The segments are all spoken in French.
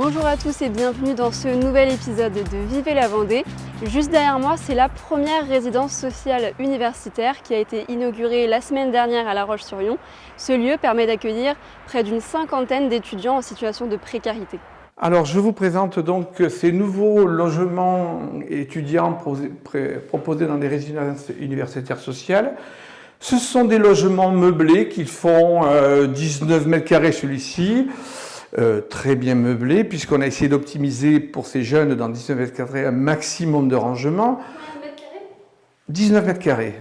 Bonjour à tous et bienvenue dans ce nouvel épisode de Vivez la Vendée. Juste derrière moi, c'est la première résidence sociale universitaire qui a été inaugurée la semaine dernière à La Roche-sur-Yon. Ce lieu permet d'accueillir près d'une cinquantaine d'étudiants en situation de précarité. Alors, je vous présente donc ces nouveaux logements étudiants proposés dans des résidences universitaires sociales. Ce sont des logements meublés qui font 19 mètres carrés celui-ci. Très bien meublé, puisqu'on a essayé d'optimiser pour ces jeunes dans 19 mètres carrés un maximum de rangement. 19 mètres carrés,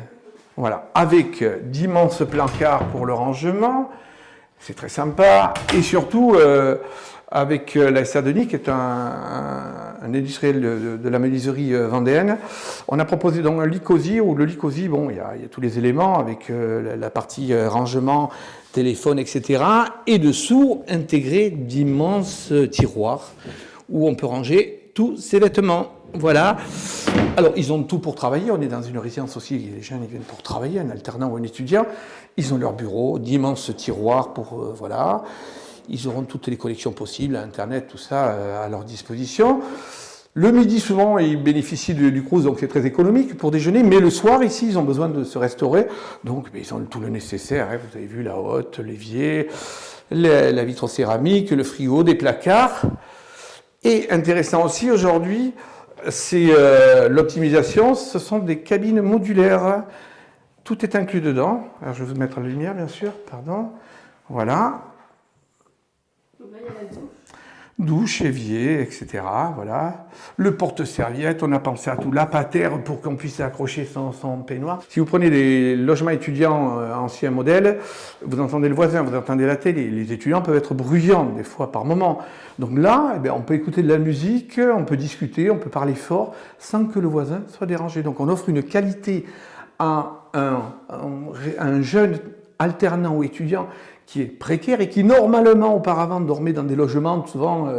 voilà, avec d'immenses plancards pour le rangement, c'est très sympa, et surtout avec la SR Denis, qui est un industriel de la menuiserie vendéenne, on a proposé donc un lit cosy, où le lit cosy, bon, il y a tous les éléments avec la partie rangement, téléphone, etc. Et dessous, intégré d'immenses tiroirs où on peut ranger tous ses vêtements. Voilà. Alors, ils ont tout pour travailler. On est dans une résidence aussi, les gens ils viennent pour travailler, un alternant ou un étudiant. Ils ont leur bureau, d'immenses tiroirs pour, voilà. Ils auront toutes les collections possibles, Internet, tout ça à leur disposition. Le midi, souvent, ils bénéficient du Crous, donc c'est très économique pour déjeuner. Mais le soir, ici, ils ont besoin de se restaurer. Donc, ils ont tout le nécessaire. Hein. Vous avez vu la hotte, l'évier, la vitrocéramique, le frigo, des placards. Et intéressant aussi, aujourd'hui, c'est l'optimisation. Ce sont des cabines modulaires. Tout est inclus dedans. Alors, je vais vous mettre la lumière, bien sûr. Pardon. Voilà. Donc là, il y a la douche. Douche, évier, etc. Voilà. Le porte-serviette, on a pensé à tout. La patère pour qu'on puisse accrocher son peignoir. Si vous prenez des logements étudiants anciens modèles, vous entendez le voisin, vous entendez la télé. Les étudiants peuvent être bruyants des fois par moment. Donc là, eh bien, on peut écouter de la musique, on peut discuter, on peut parler fort sans que le voisin soit dérangé. Donc on offre une qualité à un jeune alternant ou étudiant qui est précaire et qui normalement auparavant dormait dans des logements souvent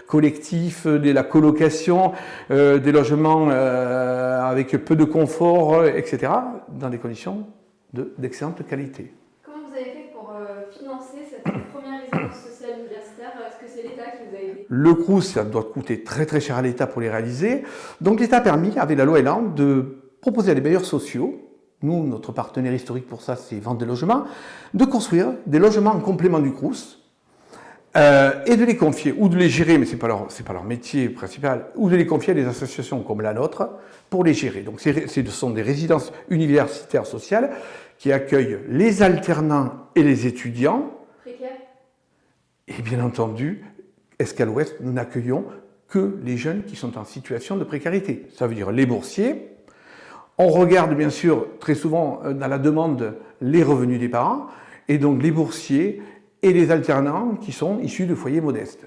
collectifs, de la colocation, des logements avec peu de confort, etc., dans des conditions d'excellente qualité. Comment vous avez fait pour financer cette première résidence sociale universitaire? Est-ce que c'est l'État qui vous a aidé? Le Crous, ça doit coûter très très cher à l'État pour les réaliser. Donc l'État a permis, avec la loi Elan, de proposer à des bailleurs sociaux, nous, notre partenaire historique pour ça, c'est Vente des Logements, de construire des logements en complément du Crous et de les confier, ou de les gérer, mais ce n'est pas leur métier principal, ou de les confier à des associations comme la nôtre pour les gérer. Donc ce sont des résidences universitaires sociales qui accueillent les alternants et les étudiants. Précaires? Et bien entendu, Escale Ouest, nous n'accueillons que les jeunes qui sont en situation de précarité. Ça veut dire les boursiers. On regarde bien sûr très souvent dans la demande les revenus des parents, et donc les boursiers et les alternants qui sont issus de foyers modestes.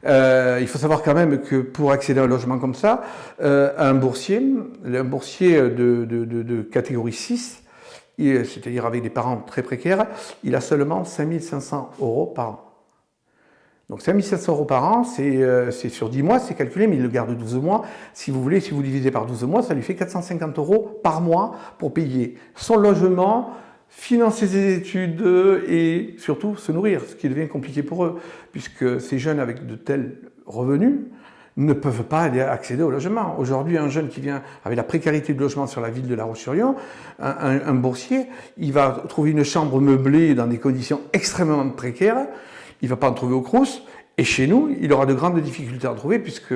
Il faut savoir quand même que pour accéder à un logement comme ça, un boursier de catégorie 6, c'est-à-dire avec des parents très précaires, il a seulement 5 500 € par an. Donc 5 500 € par an, c'est sur 10 mois, c'est calculé, mais il le garde 12 mois. Si vous voulez, si vous divisez par 12 mois, ça lui fait 450 € par mois pour payer son logement, financer ses études et surtout se nourrir, ce qui devient compliqué pour eux, puisque ces jeunes avec de tels revenus ne peuvent pas aller accéder au logement. Aujourd'hui, un jeune qui vient avec la précarité de logement sur la ville de La Roche-sur-Yon, un boursier, il va trouver une chambre meublée dans des conditions extrêmement précaires. Il ne va pas en trouver au Crous, et chez nous, il aura de grandes difficultés à en trouver, puisque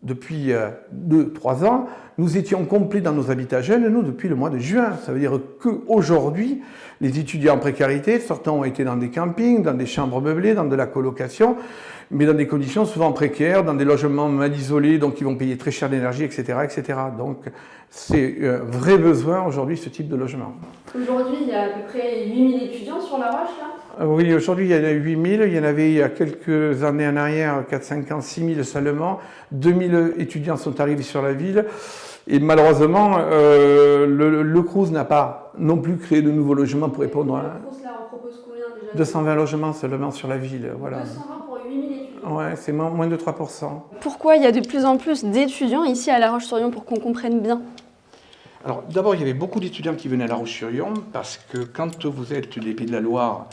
depuis 2-3 ans, nous étions complets dans nos habitats jeunes, nous, depuis le mois de juin. Ça veut dire qu'aujourd'hui, les étudiants en précarité, certains ont été dans des campings, dans des chambres meublées, dans de la colocation, mais dans des conditions souvent précaires, dans des logements mal isolés, donc ils vont payer très cher d'énergie, etc., etc. Donc c'est un vrai besoin aujourd'hui, ce type de logement. Aujourd'hui, il y a à peu près 8000 étudiants sur La Roche, là? Oui, aujourd'hui, il y en a 8000. Il y en avait il y a quelques années en arrière, 4, 5 ans, 6000 seulement. 2000 étudiants sont arrivés sur la ville. Et malheureusement, le Crous n'a pas non plus créé de nouveaux logements pour répondre à... Le Crous, là, on propose combien déjà? 220 logements seulement sur la ville. Voilà. 220 pour 8000 étudiants? Ouais, c'est moins de 3%. Pourquoi il y a de plus en plus d'étudiants ici à La Roche-sur-Yon, pour qu'on comprenne bien? Alors, d'abord, il y avait beaucoup d'étudiants qui venaient à La Roche-sur-Yon parce que quand vous êtes des Pays de la Loire,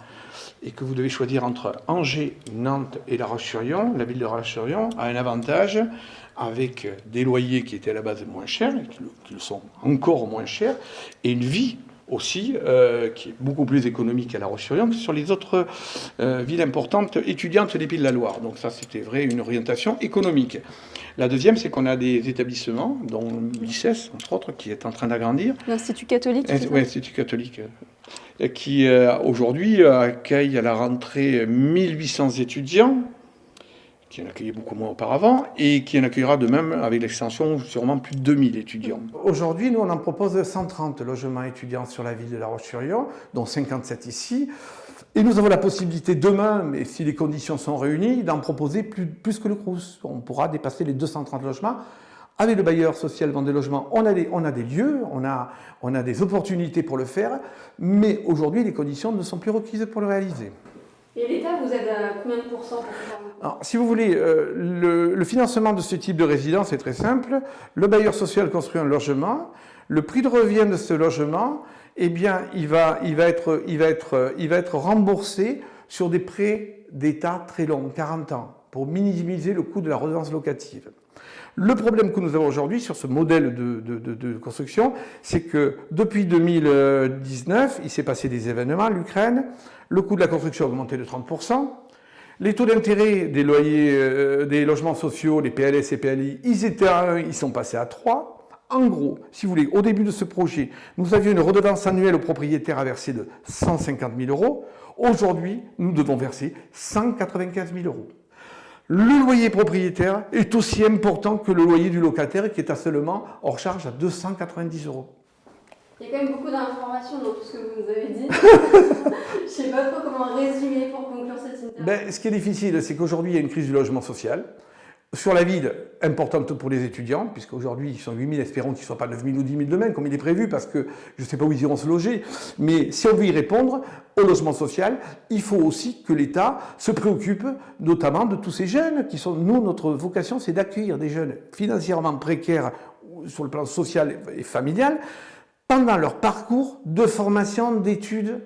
et que vous devez choisir entre Angers, Nantes et La Roche-sur-Yon, la ville de La Roche-sur-Yon a un avantage avec des loyers qui étaient à la base moins chers, et qui le sont encore moins chers, et une vie aussi, qui est beaucoup plus économique à La Roche-sur-Yon que sur les autres villes importantes étudiantes des Pays de la Loire. Donc ça, c'était vrai, une orientation économique. La deuxième, c'est qu'on a des établissements, dont l'ICES, entre autres, qui est en train d'agrandir. L'Institut catholique. Oui, l'Institut catholique, qui aujourd'hui accueille à la rentrée 1800 étudiants, qui en accueillait beaucoup moins auparavant, et qui en accueillera de même avec l'extension sûrement plus de 2000 étudiants. Aujourd'hui, nous, on en propose 130 logements étudiants sur la ville de La Roche-sur-Yon, dont 57 ici. Et nous avons la possibilité demain, mais si les conditions sont réunies, d'en proposer plus que le Crous. On pourra dépasser les 230 logements. Avec le bailleur social Vendée Logement, on a des lieux, on a des opportunités pour le faire, mais aujourd'hui, les conditions ne sont plus requises pour le réaliser. Et l'État vous aide à combien de pourcents pour faire? Alors, si vous voulez, le financement de ce type de résidence est très simple. Le bailleur social construit un logement. Le prix de revient de ce logement, eh bien, il va être remboursé sur des prêts d'État très longs, 40 ans, pour minimiser le coût de la redevance locative. Le problème que nous avons aujourd'hui sur ce modèle de construction, c'est que depuis 2019, il s'est passé des événements, l'Ukraine, le coût de la construction a augmenté de 30%, les taux d'intérêt des loyers, des logements sociaux, les PLS et PLI, ils étaient à 1, ils sont passés à 3. En gros, si vous voulez, au début de ce projet, nous avions une redevance annuelle aux propriétaires à verser de 150 000 euros. Aujourd'hui, nous devons verser 195 000 euros. Le loyer propriétaire est aussi important que le loyer du locataire qui est à seulement hors charge à 290 euros. Il y a quand même beaucoup d'informations dans tout ce que vous nous avez dit. Je ne sais pas trop comment résumer pour conclure cette interview. Ce qui est difficile, c'est qu'aujourd'hui, il y a une crise du logement social. Sur la ville, importante pour les étudiants, puisqu'aujourd'hui, ils sont 8 000, espérons qu'ils ne soient pas 9 000 ou 10 000 demain, comme il est prévu, parce que je ne sais pas où ils iront se loger. Mais si on veut y répondre, au logement social, il faut aussi que l'État se préoccupe notamment de tous ces jeunes qui sont... Nous, notre vocation, c'est d'accueillir des jeunes financièrement précaires sur le plan social et familial pendant leur parcours de formation, d'études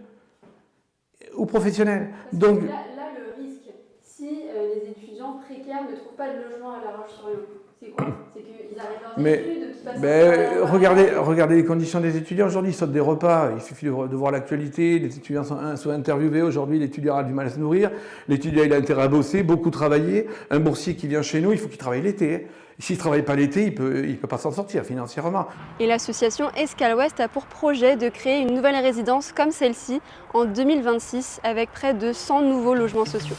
ou professionnels. Donc, là, le risque, si les étudiants précaires ne trouvent pas de logement à La Roche-sur-Yon, c'est quoi? C'est qu'ils arrêtent leurs études, qu'ils passent regardez les conditions des étudiants. Aujourd'hui, ils sautent des repas. Il suffit de voir l'actualité. Les étudiants sont interviewés. Aujourd'hui, l'étudiant a du mal à se nourrir. L'étudiant, il a intérêt à bosser, beaucoup travailler. Un boursier qui vient chez nous, il faut qu'il travaille l'été. S'il ne travaille pas l'été, il peut pas s'en sortir financièrement. Et l'association Escale Ouest a pour projet de créer une nouvelle résidence comme celle-ci en 2026 avec près de 100 nouveaux logements sociaux.